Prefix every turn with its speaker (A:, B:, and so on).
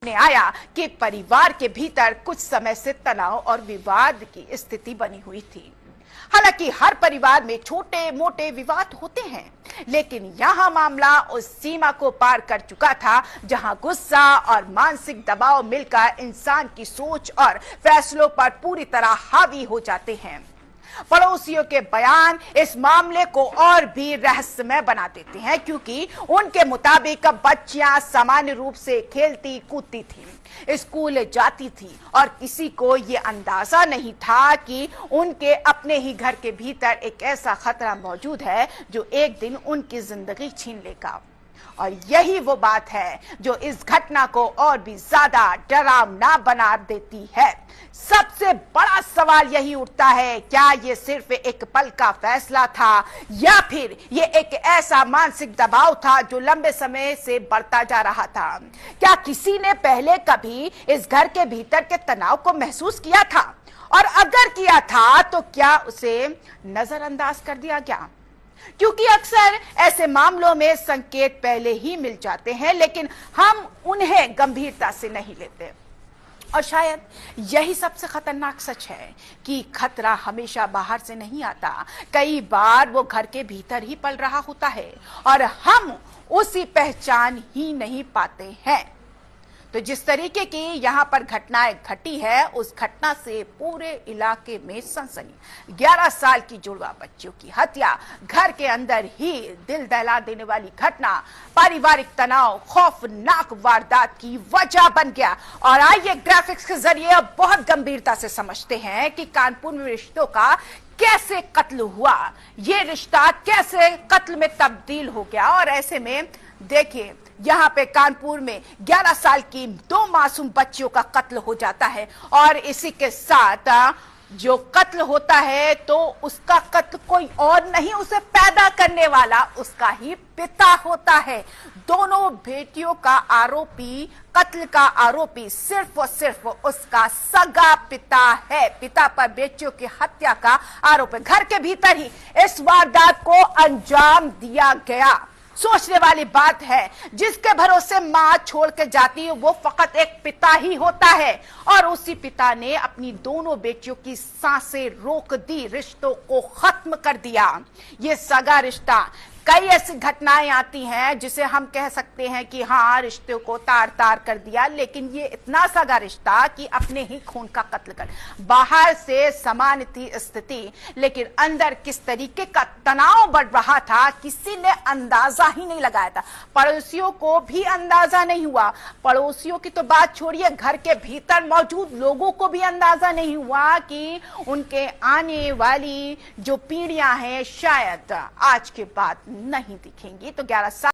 A: ने आया कि परिवार के भीतर कुछ समय से तनाव और विवाद की स्थिति बनी हुई थी। हालांकि हर परिवार में छोटे मोटे विवाद होते हैं, लेकिन यहां मामला उस सीमा को पार कर चुका था जहां गुस्सा और मानसिक दबाव मिलकर इंसान की सोच और फैसलों पर पूरी तरह हावी हो जाते हैं। पड़ोसियों के बयान इस मामले को और भी रहस्यमय बना देते हैं, क्योंकि उनके मुताबिक बच्चियां सामान्य रूप से खेलती कूदती थी, स्कूल जाती थी और किसी को ये अंदाजा नहीं था कि उनके अपने ही घर के भीतर एक ऐसा खतरा मौजूद है जो एक दिन उनकी जिंदगी छीन लेगा। और यही वो बात है जो इस घटना को और भी ज्यादा डरावना बना देती है। सबसे बड़ा सवाल यही उठता है, क्या ये सिर्फ एक पल का फैसला था या फिर ये एक ऐसा मानसिक दबाव था जो लंबे समय से बढ़ता जा रहा था? क्या किसी ने पहले कभी इस घर के भीतर के तनाव को महसूस किया था, और अगर किया था तो क्या उसे नजरअंदाज कर दिया गया? क्योंकि अक्सर ऐसे मामलों में संकेत पहले ही मिल जाते हैं, लेकिन हम उन्हें गंभीरता से नहीं लेते। और शायद यही सबसे खतरनाक सच है कि खतरा हमेशा बाहर से नहीं आता, कई बार वो घर के भीतर ही पल रहा होता है और हम उसी पहचान ही नहीं पाते हैं। तो जिस तरीके की यहां पर घटनाएं घटी है, उस घटना से पूरे इलाके में सनसनी। 11 साल की जुड़वा बच्चियों की हत्या, घर के अंदर ही दिल दहला देने वाली घटना, पारिवारिक तनाव खौफनाक वारदात की वजह बन गया। और आइए ग्राफिक्स के जरिए अब बहुत गंभीरता से समझते हैं कि कानपुर में रिश्तों का कैसे कत्ल हुआ, ये रिश्ता कैसे कत्ल में तब्दील हो गया। और ऐसे में देखिए, यहाँ पे कानपुर में 11 साल की 2 मासूम बच्चियों का कत्ल हो जाता है, और इसी के साथ जो कत्ल होता है तो उसका कत्ल कोई और नहीं, उसे पैदा करने वाला उसका ही पिता होता है। दोनों बेटियों का आरोपी, कत्ल का आरोपी सिर्फ और सिर्फ उसका सगा पिता है। पिता पर बेटियों की हत्या का आरोप है। घर के भीतर ही इस वारदात को अंजाम दिया गया। सोचने वाली बात है, जिसके भरोसे मां छोड़ के जाती है वो फकत एक पिता ही होता है, और उसी पिता ने अपनी दोनों बेटियों की सांसें रोक दी, रिश्तों को खत्म कर दिया। ये सगा रिश्ता, कई ऐसी घटनाएं आती हैं जिसे हम कह सकते हैं कि हाँ, रिश्तों को तार तार कर दिया, लेकिन ये इतना सगा रिश्ता कि अपने ही खून का कत्ल कर। बाहर से समान थी स्थिति, लेकिन अंदर किस तरीके का तनाव बढ़ रहा था किसी ने अंदाजा ही नहीं लगाया था। पड़ोसियों को भी अंदाजा नहीं हुआ। पड़ोसियों की तो बात छोड़िए, घर के भीतर मौजूद लोगों को भी अंदाजा नहीं हुआ कि उनके आने वाली जो पीढ़ियां हैं शायद आज के बाद नहीं दिखेंगी। तो 11 साल